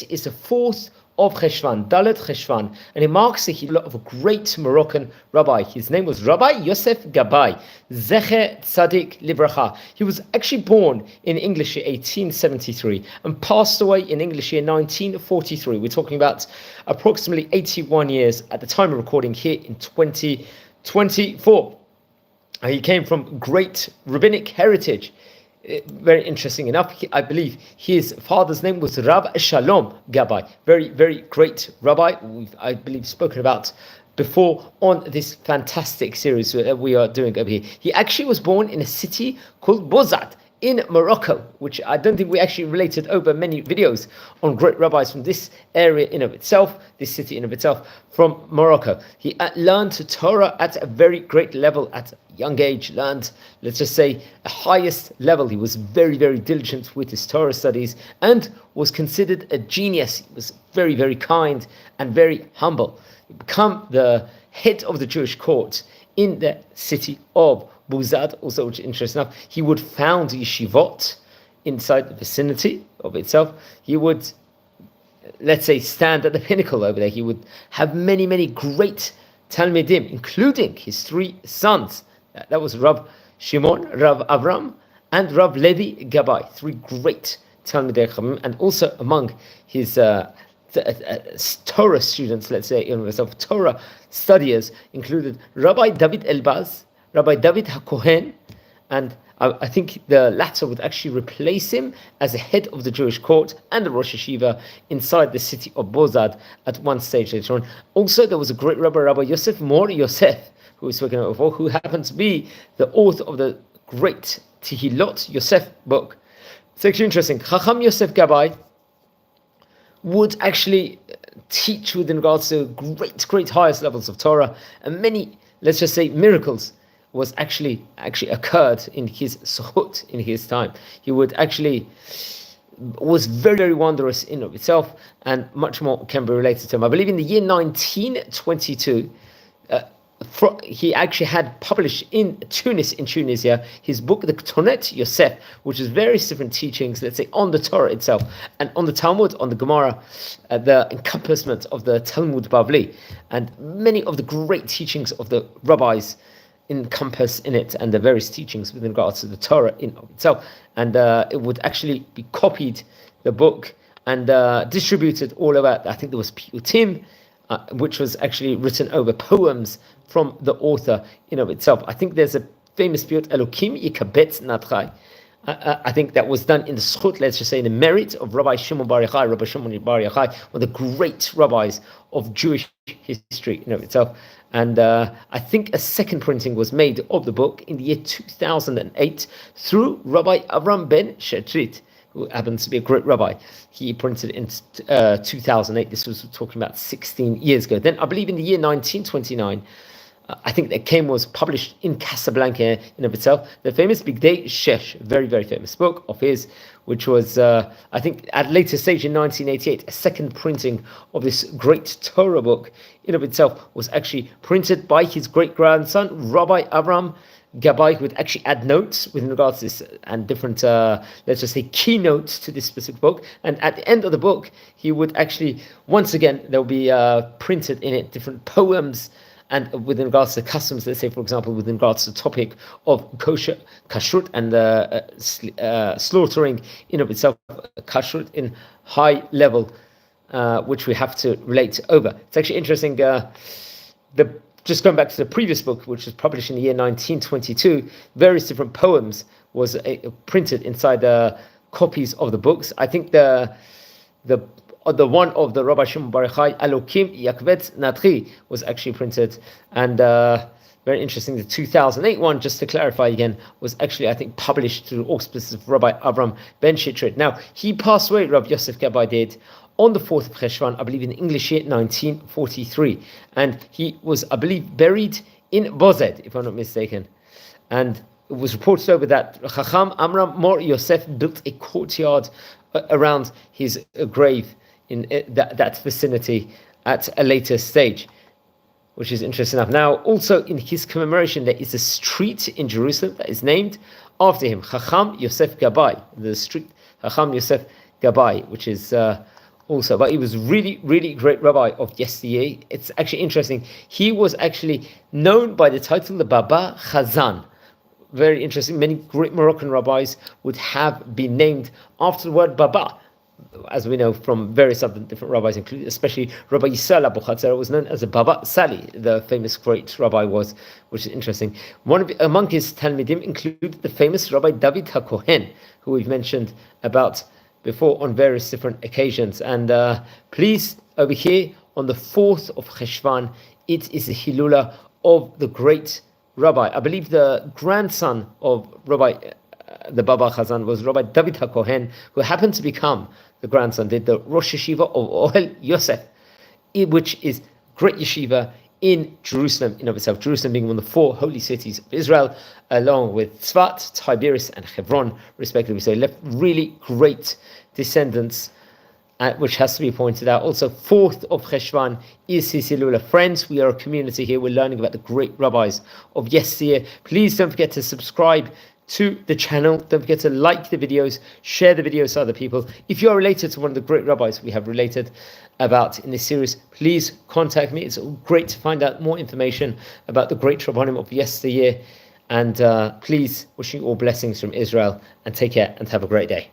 is the 4th of Cheshvan, Dalet Cheshvan, and it marks the hillah of a great Moroccan rabbi. His name was Rabbi Yosef Gabay Z'tl. He was actually born in English year 1873 and passed away in English year 1943. We're talking about approximately 81 years at the time of recording here in 2024. He came from great rabbinic heritage. Very interesting enough, I believe his father's name was Rav Shalom Gabay, very, very great rabbi. We've, I believe, spoken about before on this fantastic series that we are doing over here. He actually was born in a city called Bozad in Morocco, which I don't think we actually related over many videos on great rabbis from this area in of itself, this city in of itself, from Morocco. He learned Torah at a very great level at a young age, learned, let's just say, the highest level. He was very, very diligent with his Torah studies and was considered a genius. He was very, very kind and very humble. He became the head of the Jewish court in the city of Buzad, also, which is interesting enough. He would found yeshivot inside the vicinity of itself. He would, let's say, stand at the pinnacle over there. He would have many, many great Talmidim, including his 3 sons. That was Rav Shimon, Rav Avram, and Rav Levi Gabay, 3 great Talmidei Chachamim, and also among his Torah students, let's say, of Torah studiers, included Rabbi David Elbaz, Rabbi David HaKohen, and I think the latter would actually replace him as the head of the Jewish court and the Rosh Yeshiva inside the city of Bozad at one stage later on. Also, there was a great rabbi, Rabbi Yosef Yosef, who we spoken about before, who happened to be the author of the great Tehilot Yosef book. It's actually interesting. Chacham Yosef Gabay would actually teach with regards to great highest levels of Torah, and many, let's just say, miracles was actually occurred in his suhut, in his time. He would actually was very, very wondrous in of itself, and much more can be related to him. I believe in the year 1922, he actually had published in Tunis, in Tunisia, his book, the Ketonet Yosef, which is various different teachings, let's say, on the Torah itself, and on the Talmud, on the Gemara, the encompassment of the Talmud Bavli, and many of the great teachings of the rabbis encompass in it, and the various teachings with regards to the Torah in of itself. And it would actually be copied, the book, and distributed all over. I think there was Piyutim, which was actually written over poems from the author in of itself. I think there's a famous piyut, Elokim Yikabet Natchai. I think that was done in the schut, let's just say, in the merit of Rabbi Shimon Bar Yochai, Rabbi Shimon Bar Yochai, one of the great rabbis of Jewish history in of itself. And I think a second printing was made of the book in the year 2008 through Rabbi Avram Ben Shetrit, who happens to be a great rabbi. He printed it in 2008. This was talking about 16 years ago. Then I believe in the year 1929, I think that was published in Casablanca in of itself, the famous Bigdei Shesh, very, very famous book of his, which was, I think, at a later stage in 1988, a second printing of this great Torah book in of itself was actually printed by his great-grandson, Rabbi Avram Gabay, who would actually add notes with regards to this and different, let's just say, keynotes to this specific book. And at the end of the book, he would actually, once again, there will be printed in it different poems, and with regards to customs, let's say, for example, with regards to the topic of kashrut and slaughtering in of itself, kashrut in high level, which we have to relate over. It's actually interesting, just going back to the previous book, which was published in the year 1922, various different poems was printed inside copies of the books. I think the one of the Rabbi Shimon Bar Yochai, Elokim Yakvet Natri, was actually printed, and very interesting. The 2008 one, just to clarify again, was actually, I think, published through auspices of Rabbi Avram Ben Shetrit. Now, he passed away, Rabbi Yosef Gabay did, on the 4th of Cheshvan, I believe in the English year 1943, and he was, I believe, buried in Bozed, if I'm not mistaken. And it was reported over that Chacham Amram Mor Yosef built a courtyard around his grave in that vicinity at a later stage, which is interesting enough. Now, also in his commemoration, there is a street in Jerusalem that is named after him, Chacham Yosef Gabay, the street Chacham Yosef Gabay, which is also, but he was really, really great rabbi of yesteryear. It's actually interesting. He was actually known by the title the Baba Chazan. Very interesting. Many great Moroccan rabbis would have been named after the word Baba, as we know from various other different rabbis, including especially Rabbi Yisrael Abu Chatzar was known as a Baba Sali, the famous great rabbi was, which is interesting. Among his Talmidim included the famous Rabbi David HaKohen, who we've mentioned about before on various different occasions. And please, over here on the 4th of Cheshvan, it is the Hilula of the great rabbi. I believe the grandson of Rabbi the Baba Chazan was Rabbi David HaKohen, who happened to become the grandson, did the Rosh Yeshiva of Ohel Yosef, which is great yeshiva in Jerusalem in of itself. Jerusalem being one of the 4 holy cities of Israel, along with Tzfat, Tiberias, and Hebron, respectively. So he left really great descendants, which has to be pointed out. Also, 4th of Cheshvan is his Hilula. Friends, we are a community here. We're learning about the great rabbis of yesteryear. Please don't forget to subscribe to the channel. Don't forget to like the videos, share the videos to other people. If you are related to one of the great rabbis we have related about in this series, please contact me. It's great to find out more information about the great rabbanim of yesteryear. And please, wishing you all blessings from Israel, and take care and have a great day.